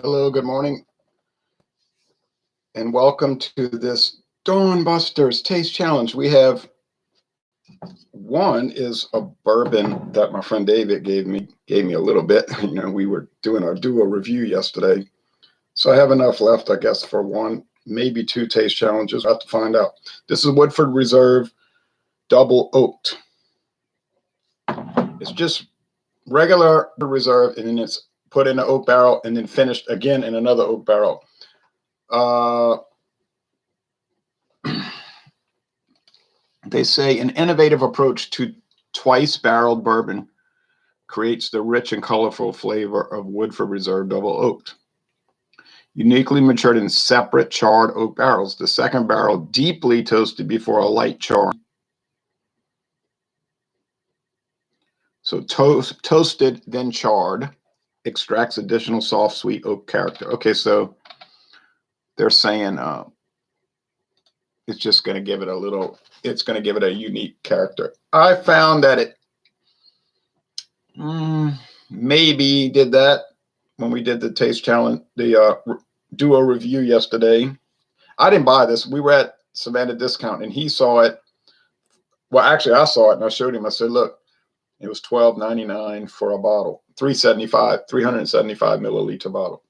Hello, good morning, and welcome to this Dawn Busters Taste Challenge. We have one is a bourbon that my friend David gave me a little bit. We were doing our duo review yesterday, so I have enough left, I guess, for one, maybe two taste challenges. We'll have to find out. This is Woodford Reserve Double Oaked. It's just regular Reserve, and then it's put in an oak barrel and then finished again in another oak barrel. They say an innovative approach to twice-barreled bourbon creates the rich and colorful flavor of Woodford Reserve Double Oaked. Uniquely matured in separate charred oak barrels, the second barrel deeply toasted before a light char. So toasted, then charred, extracts additional soft, sweet oak character. Okay, so they're saying it's just going to give it a little, it's going to give it a unique character. I found that it maybe did that when we did the taste challenge, the duo review yesterday. I didn't buy this. We were at Savannah Discount and he saw it. Well, actually, I saw it and I showed him. I said, look, it was $12.99 for a bottle, 375 milliliter bottle.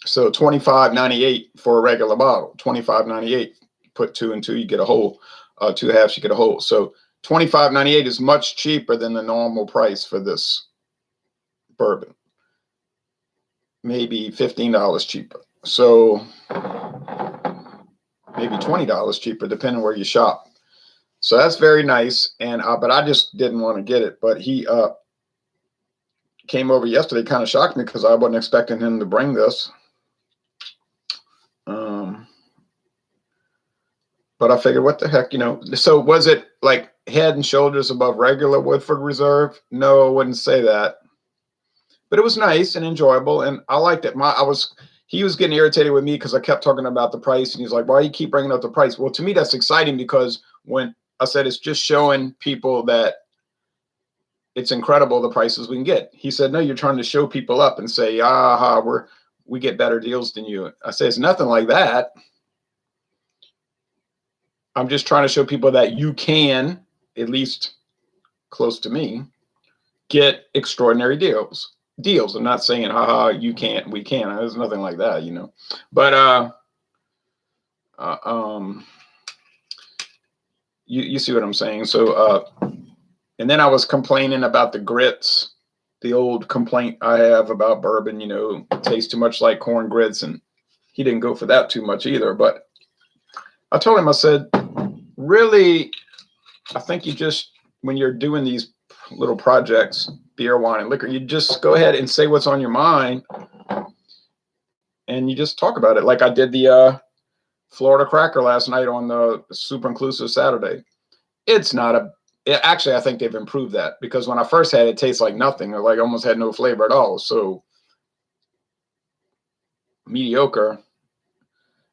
So $25.98 for a regular bottle, $25.98. Put two and two, you get a whole. Two halves, you get a whole. So $25.98 is much cheaper than the normal price for this bourbon. Maybe $15 cheaper. So maybe $20 cheaper, depending where you shop. So that's very nice. And but I just didn't want to get it. But he came over yesterday, kind of shocked me because I wasn't expecting him to bring this. But I figured, what the heck, So was it like head and shoulders above regular Woodford Reserve? No, I wouldn't say that. But it was nice and enjoyable, and I liked it. He was getting irritated with me because I kept talking about the price, and he's like, "Why do you keep bringing up the price?" Well, to me, that's exciting because when I said it's just showing people that it's incredible the prices we can get. He said, "No, you're trying to show people up and say, we get better deals than you." I said, "It's nothing like that. I'm just trying to show people that you can, at least close to me, get extraordinary deals. I'm not saying, you can't, we can. There's nothing like that, But you see what I'm saying? So and then I was complaining about the grits, the old complaint I have about bourbon, it tastes too much like corn grits, and he didn't go for that too much either. But I told him, I said, really, I think you just, when you're doing these little projects, beer, wine, and liquor, you just go ahead and say what's on your mind, and you just talk about it. Like I did the Florida Cracker last night on the Super Inclusive Saturday. Actually, I think they've improved that, because when I first had it, it tastes like nothing, or like almost had no flavor at all. So mediocre.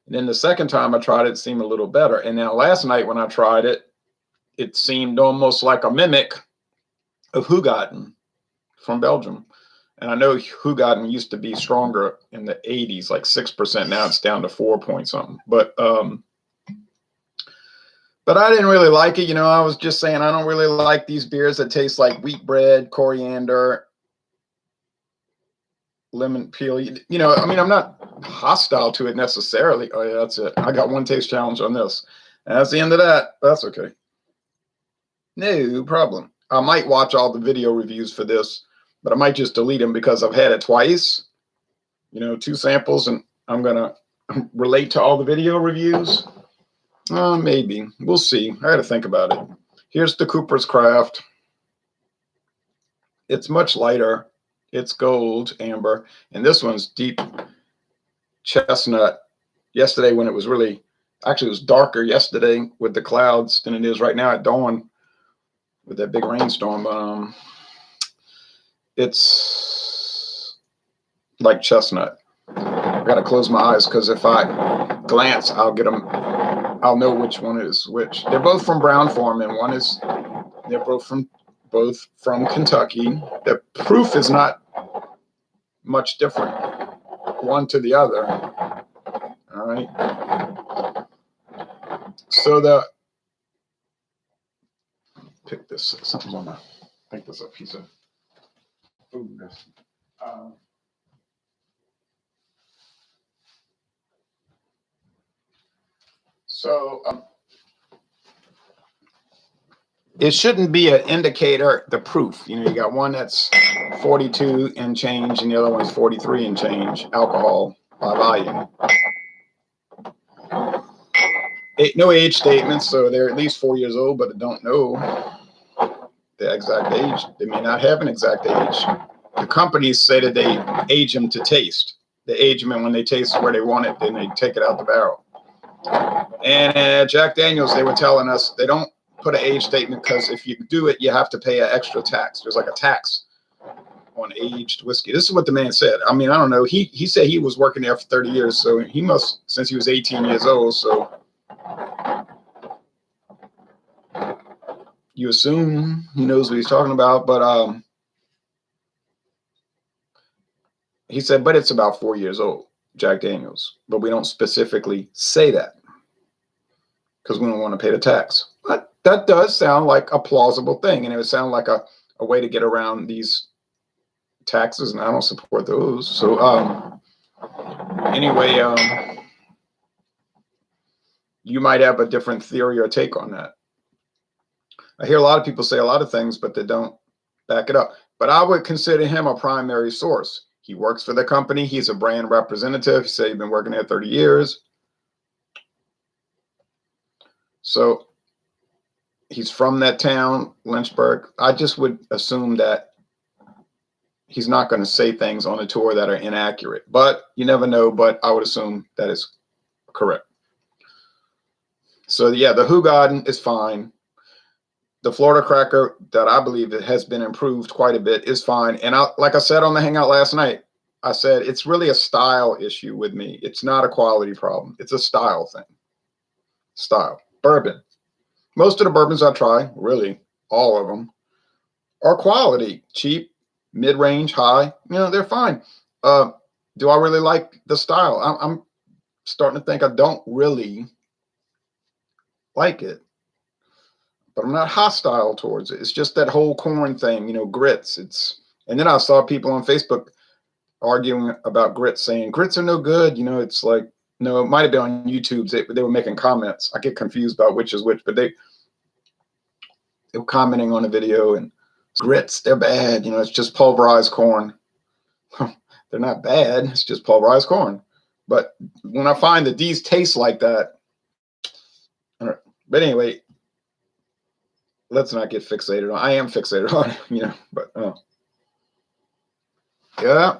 And then the second time I tried it, it seemed a little better. And now last night when I tried it, it seemed almost like a mimic of Hugotten from Belgium. And I know Hugotten used to be stronger in the 80s, like 6%. Now it's down to 4 point something. But I didn't really like it. I was just saying, I don't really like these beers that taste like wheat bread, coriander, lemon peel. I'm not hostile to it necessarily. Oh yeah, that's it. I got one taste challenge on this. And that's the end of that. That's okay. No problem. I might watch all the video reviews for this, but I might just delete them because I've had it twice. 2 samples, and I'm gonna relate to all the video reviews. Maybe. We'll see. I got to think about it. Here's the Cooper's Craft. It's much lighter. It's gold, amber. And this one's deep chestnut. Yesterday when it was actually it was darker yesterday with the clouds than it is right now at dawn with that big rainstorm. It's like chestnut. I got to close my eyes because if I glance, I'll get them. I'll know which one is which. They're both from Brown-Forman. They're both from Kentucky. The proof is not much different one to the other. All right. So pick this, something's on my, I think there's a piece of food. Um, so it shouldn't be an indicator, the proof. You know, you got one that's 42 and change, and the other one's 43 and change, alcohol by volume. No age statements, so they're at least 4 years old, but they don't know the exact age. They may not have an exact age. The companies say that they age them to taste. They age them, and when they taste where they want it, then they take it out the barrel. And at Jack Daniels, they were telling us they don't put an age statement because if you do it, you have to pay an extra tax. There's like a tax on aged whiskey. This is what the man said. I mean, I don't know. He said he was working there for 30 years, so he must, since he was 18 years old. So you assume he knows what he's talking about, but he said, but it's about 4 years old, Jack Daniels. But we don't specifically say that because we don't want to pay the tax. But that does sound like a plausible thing, and it would sound like a way to get around these taxes, and I don't support those. So anyway, you might have a different theory or take on that. I hear a lot of people say a lot of things, but they don't back it up. But I would consider him a primary source. He works for the company. He's a brand representative. He said he's been working there 30 years. So he's from that town, Lynchburg. I just would assume that he's not going to say things on a tour that are inaccurate. But you never know, but I would assume that is correct. So yeah, the Hoegaarden is fine. The Florida Cracker, that I believe it has been improved quite a bit, is fine. And like I said on the Hangout last night, I said it's really a style issue with me. It's not a quality problem. It's a style thing. Style. Bourbon. Most of the bourbons I try, really all of them, are quality. Cheap, mid-range, high. You know, they're fine. Do I really like the style? I'm starting to think I don't really like it. But I'm not hostile towards it. It's just that whole corn thing, you know, grits. And then I saw people on Facebook arguing about grits, saying grits are no good. You know, it's like, no, it might have been on YouTube. They were making comments. I get confused about which is which, but they were commenting on a video, and grits, they're bad. You know, it's just pulverized corn. They're not bad. It's just pulverized corn. But when I find that these taste like that, but anyway, let's not get fixated on. I am fixated on it, you know, but yeah.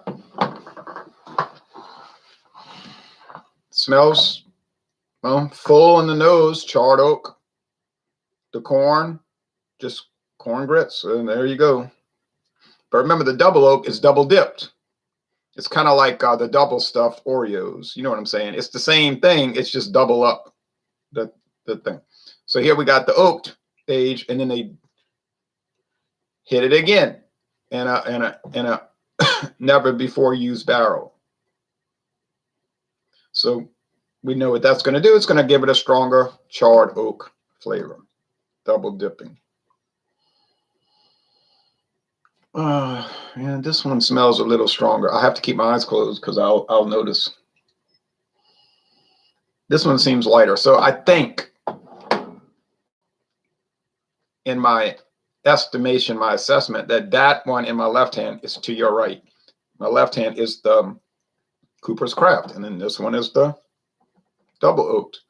Smells full in the nose, charred oak. The corn, just corn grits, and there you go. But remember, the double oak is double dipped. It's kind of like the double stuffed Oreos. You know what I'm saying? It's the same thing. It's just double up the thing. So here we got the oaked age, and then they hit it again in a never before used barrel. So we know what that's going to do. It's going to give it a stronger charred oak flavor. Double dipping. Yeah, this one smells a little stronger. I have to keep my eyes closed because I'll notice. This one seems lighter. So I think, in my estimation, my assessment, that one in my left hand is to your right. My left hand is the Cooper's Craft, and then this one is the double oaked.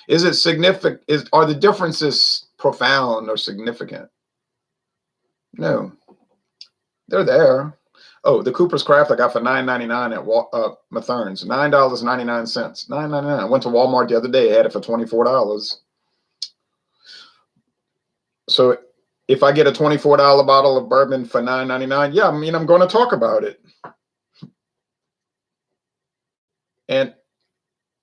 Is it significant? Are the differences profound or significant? No, they're there. Oh, the Cooper's Craft I got for $9.99 at Mathern's. $9.99. $9.99. I went to Walmart the other day. I had it for $24. So if I get a $24 bottle of bourbon for $9.99, yeah, I mean, I'm going to talk about it. And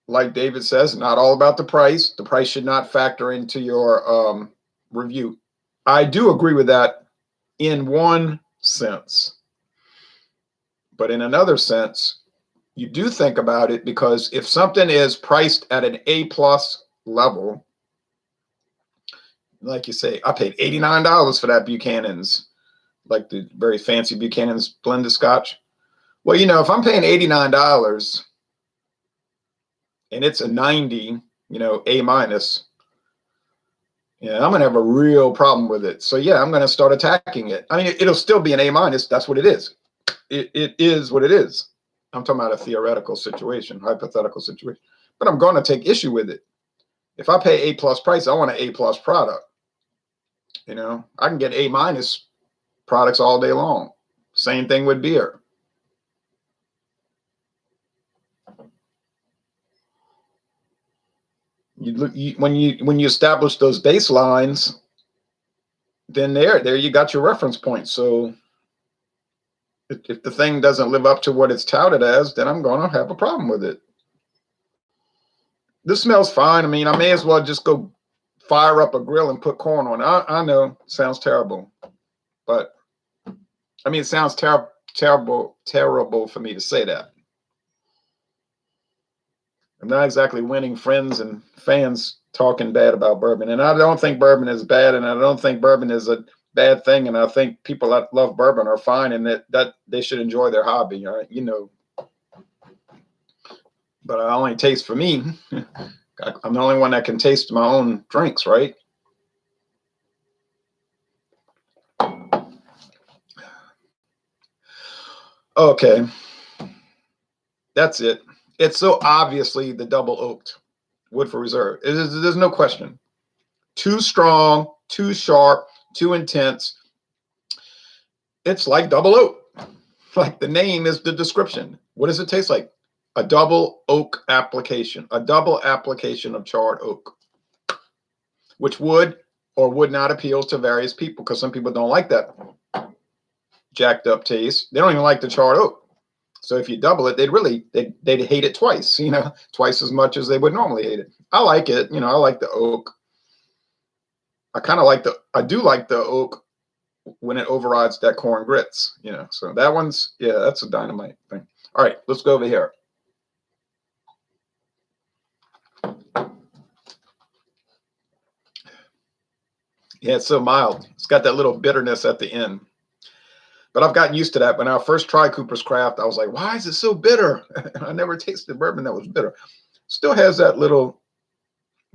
like David says, not all about the price. The price should not factor into your review. I do agree with that in one sense. But in another sense, you do think about it, because if something is priced at an A plus level, like you say, I paid $89 for that Buchanan's, like the very fancy Buchanan's blended scotch. Well, you know, if I'm paying $89 and it's a 90, you know, A minus, yeah, I'm gonna have a real problem with it. So yeah, I'm gonna start attacking it. I mean, it'll still be an A minus. That's what it is. It is what it is. I'm talking about a theoretical situation, hypothetical situation. But I'm going to take issue with it. If I pay A plus price, I want an A plus product. You know, I can get A minus products all day long. Same thing with beer. When you establish those baselines, then there you got your reference point. So if the thing doesn't live up to what it's touted as, then I'm going to have a problem with it. This smells fine. I mean, I may as well just go fire up a grill and put corn on it. I know, sounds terrible, but I mean, it sounds terrible for me to say that. I'm not exactly winning friends and fans talking bad about bourbon. And I don't think bourbon is bad, and I don't think bourbon is a bad thing. And I think people that love bourbon are fine, and that they should enjoy their hobby. All right, you know. But I only taste for me. I'm the only one that can taste my own drinks, right? Okay. That's it. It's so obviously the double oaked Woodford Reserve. There's no question. Too strong, too sharp, too intense. It's like double oak. Like the name is the description. What does it taste like? A double oak application, a double application of charred oak, which would or would not appeal to various people, because some people don't like that jacked up taste. They don't even like the charred oak. So if you double it, they'd hate it twice, you know, twice as much as they would normally hate it. I like it, you know, I like the oak. I do like the oak when it overrides that corn grits, you know. So that one's, yeah, that's a dynamite thing. All right, let's go over here. Yeah, it's so mild. It's got that little bitterness at the end. But I've gotten used to that. When I first tried Cooper's Craft, I was like, why is it so bitter? I never tasted bourbon that was bitter. Still has that little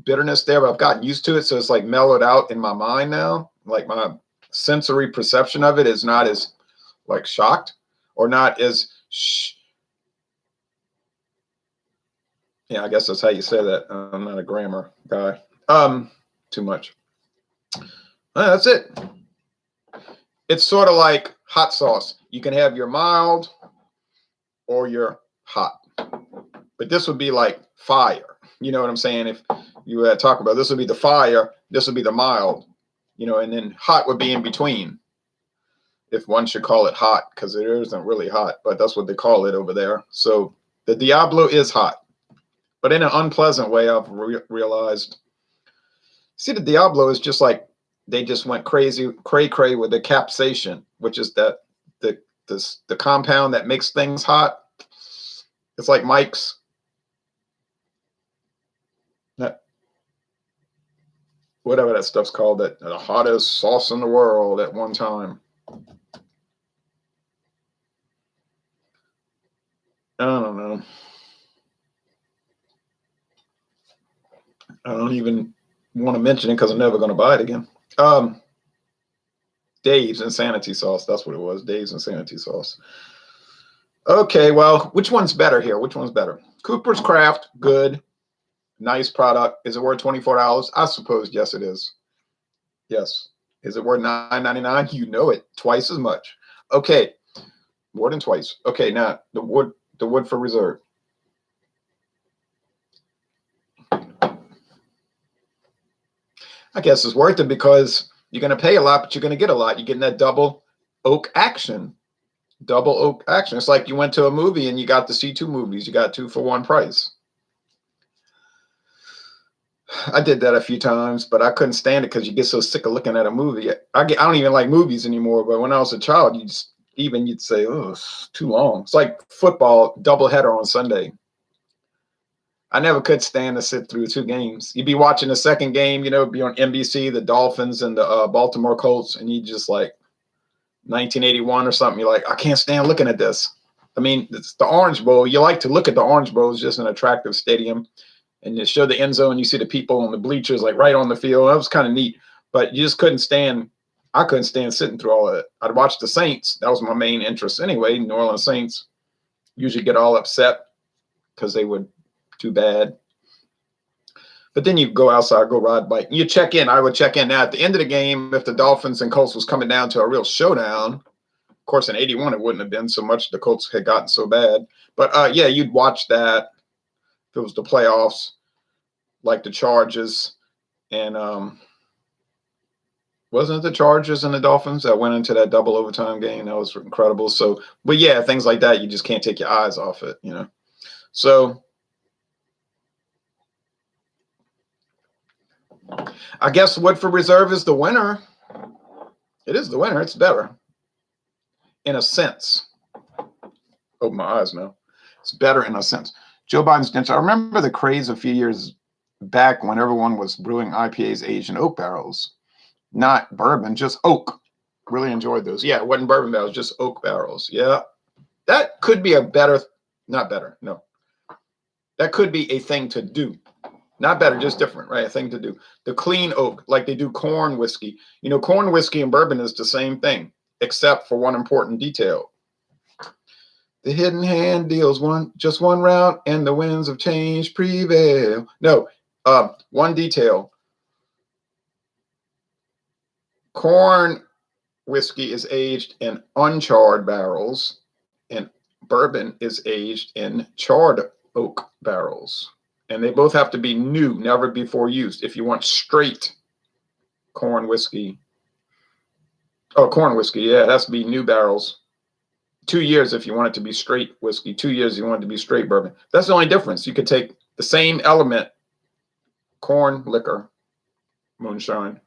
bitterness there, but I've gotten used to it. So it's like mellowed out in my mind now. Like my sensory perception of it is not as like shocked, or not as, yeah, I guess that's how you say that. I'm not a grammar guy. Too much. That's it. It's sort of like hot sauce. You can have your mild or your hot, but this would be like fire. You know what I'm saying? If you talk about this would be the fire, this would be the mild, you know, and then hot would be in between. If one should call it hot, because it isn't really hot, but that's what they call it over there. So the Diablo is hot, but in an unpleasant way. I've realized. See, the Diablo is just like, they just went crazy, cray with the capsaicin, which is that the compound that makes things hot. It's like Mike's. Whatever that stuff's called, that the hottest sauce in the world at one time. I don't know. I don't even want to mention it because I'm never going to buy it again. Dave's Insanity Sauce. That's what it was. Dave's Insanity Sauce. Okay, well, which one's better here? Which one's better? Cooper's Craft, good, nice product. Is it worth $24? I suppose yes, it is. Yes. Is it worth $9.99? You know it. Twice as much. Okay, more than twice. Okay, now the Woodford Reserve. I guess it's worth it because you're going to pay a lot, but you're going to get a lot. You're getting that double oak action. Double oak action. It's like you went to a movie and you got to see two movies. You got two for one price. I did that a few times, but I couldn't stand it because you get so sick of looking at a movie. I don't even like movies anymore, but when I was a child, even you'd say, oh, it's too long. It's like football doubleheader on Sunday. I never could stand to sit through 2 games. You'd be watching the second game, you know, be on NBC, the Dolphins and the Baltimore Colts, and you just like 1981 or something. You're like, I can't stand looking at this. I mean, it's the Orange Bowl. You like to look at the Orange Bowl. It's just an attractive stadium. And you show the end zone, you see the people on the bleachers like right on the field. That was kind of neat. But you just couldn't stand. I couldn't stand sitting through all of it. I'd watch the Saints. That was my main interest anyway. New Orleans Saints usually get all upset because they would too bad. But then you go outside, go ride a bike. You check in. I would check in. Now, at the end of the game, if the Dolphins and Colts was coming down to a real showdown, of course, in 81, it wouldn't have been so much. The Colts had gotten so bad. But, yeah, you'd watch that. If it was the playoffs, like the Chargers. And wasn't it the Chargers and the Dolphins that went into that double overtime game? That was incredible. So, but, yeah, things like that, you just can't take your eyes off it, you know. So I guess Woodford Reserve is the winner. It is the winner. It's better in a sense. Open my eyes now. It's better in a sense. Joe Biden's stench. I remember the craze a few years back when everyone was brewing IPAs aged in oak barrels. Not bourbon, just oak. Really enjoyed those. Yeah, it wasn't bourbon barrels, just oak barrels. Yeah. That could be a better, not better, no. That could be a thing to do. Not better, just different, right? A thing to do. The clean oak, like they do corn whiskey. You know, corn whiskey and bourbon is the same thing, except for one important detail. The hidden hand deals just one route, and the winds of change prevail. No, one detail. Corn whiskey is aged in uncharred barrels, and bourbon is aged in charred oak barrels. And they both have to be new, never before used. If you want straight corn whiskey. Oh, corn whiskey, yeah, it has to be new barrels. 2 years if you want it to be straight whiskey. 2 years if you want it to be straight bourbon. That's the only difference. You could take the same element, corn liquor, moonshine,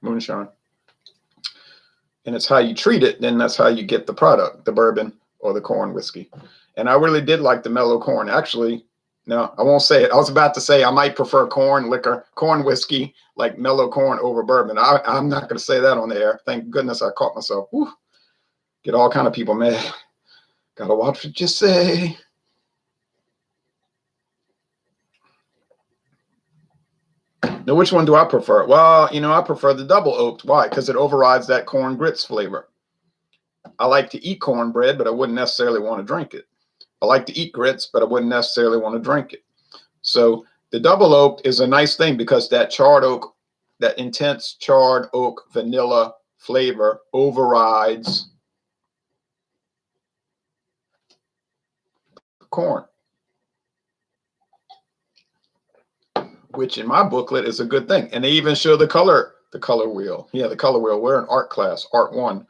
and it's how you treat it, then that's how you get the product, the bourbon or the corn whiskey. And I really did like the mellow corn. Actually, no, I won't say it. I was about to say I might prefer corn liquor, corn whiskey, like mellow corn over bourbon. I'm not going to say that on the air. Thank goodness I caught myself. Whew. Get all kind of people mad. Got to watch what you say. Now, which one do I prefer? Well, you know, I prefer the double oaked. Why? Because it overrides that corn grits flavor. I like to eat cornbread, but I wouldn't necessarily want to drink it. I like to eat grits, but I wouldn't necessarily want to drink it. So the double oak is a nice thing because that charred oak, that intense charred oak vanilla flavor overrides corn, which in my booklet is a good thing. And they even show the color wheel. Yeah, the color wheel. We're in art class, art 1.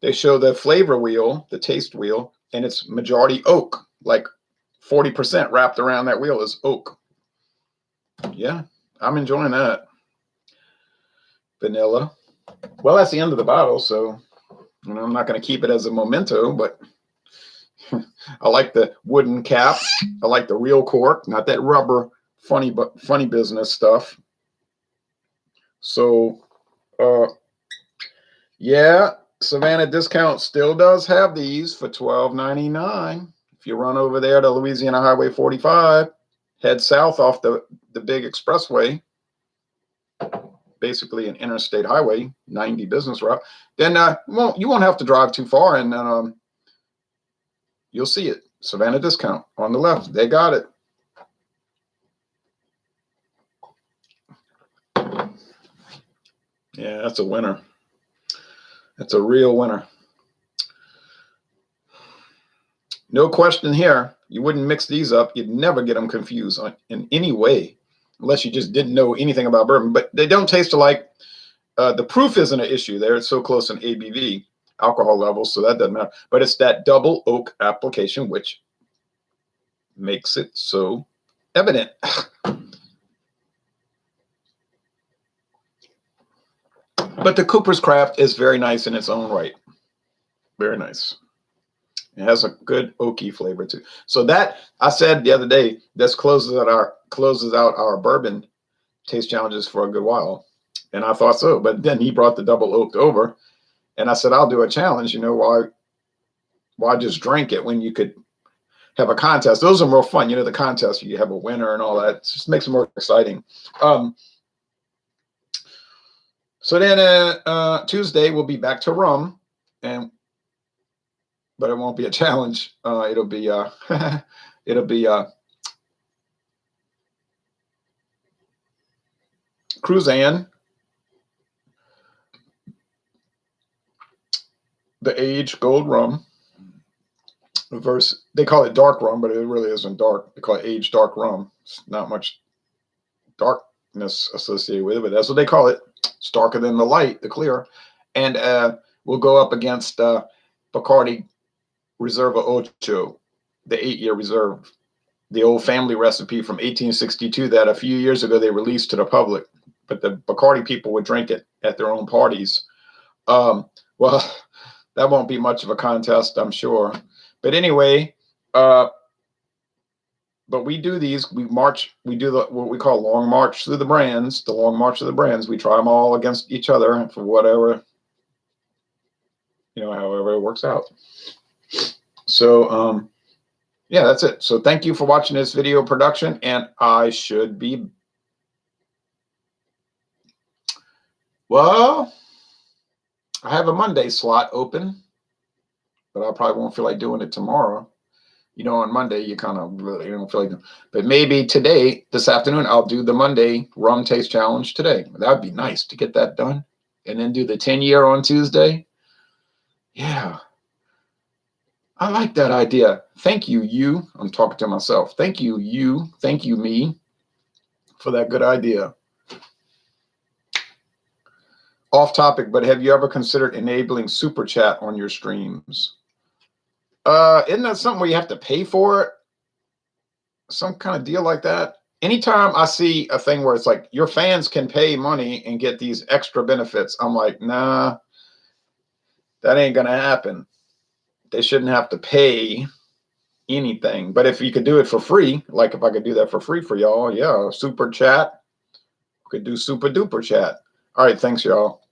They show the flavor wheel, the taste wheel, and it's majority oak, like 40% wrapped around that wheel is oak. Yeah, I'm enjoying that. Vanilla. Well, that's the end of the bottle, so you know, I'm not going to keep it as a memento, but I like the wooden cap. I like the real cork, not that rubber funny business stuff. So, yeah, Savannah Discount still does have these for $12.99. If you run over there to Louisiana Highway 45, head south off the big expressway, basically an interstate highway, 90 business route, then you won't have to drive too far, and then you'll see it. Savannah Discount on the left. They got it. Yeah, that's a winner. That's a real winner. No question here. You wouldn't mix these up. You'd never get them confused in any way, unless you just didn't know anything about bourbon. But they don't taste alike. The proof isn't an issue there. It's so close in ABV, alcohol levels, so that doesn't matter. But it's that double oak application which makes it so evident. But the Cooper's Craft is very nice in its own right. Very nice. It has a good oaky flavor too. So that I said the other day, this closes out our bourbon taste challenges for a good while. And I thought so, but then he brought the double oaked over, and I said, I'll do a challenge. You know, why just drink it when you could have a contest? Those are more fun. You know, the contest, you have a winner and all that. It just makes it more exciting. So then Tuesday we'll be back to rum, but it won't be a challenge. It'll be it'll be Cruzan, the aged gold rum. Versus, they call it dark rum, but it really isn't dark. They call it aged dark rum. It's not much darkness associated with it, but that's what they call it. It's darker than the light, the clear. And we'll go up against Bacardi Reserva Ocho, the 8-year reserve, the old family recipe from 1862 that a few years ago they released to the public, but the Bacardi people would drink it at their own parties. Well, that won't be much of a contest, I'm sure. But anyway, but we do these. We do what we call long march through the brands. The long march of the brands. We try them all against each other for whatever, however it works out. So, yeah, that's it. So thank you for watching this video production, and I should be, well, I have a Monday slot open, but I probably won't feel like doing it tomorrow. On Monday, you kind of really don't feel like doing it. But maybe today, this afternoon, I'll do the Monday rum taste challenge today. That would be nice to get that done. And then do the 10-year on Tuesday. Yeah. I like that idea. Thank you, you. I'm talking to myself. Thank you, you. Thank you, me, for that good idea. Off topic, but have you ever considered enabling super chat on your streams? Isn't that something where you have to pay for it? Some kind of deal like that? Anytime I see a thing where it's like your fans can pay money and get these extra benefits, I'm like, nah, that ain't gonna happen. They shouldn't have to pay anything. But if you could do it for free, like if I could do that for free for y'all, yeah, super chat, could do super duper chat. All right, thanks, y'all.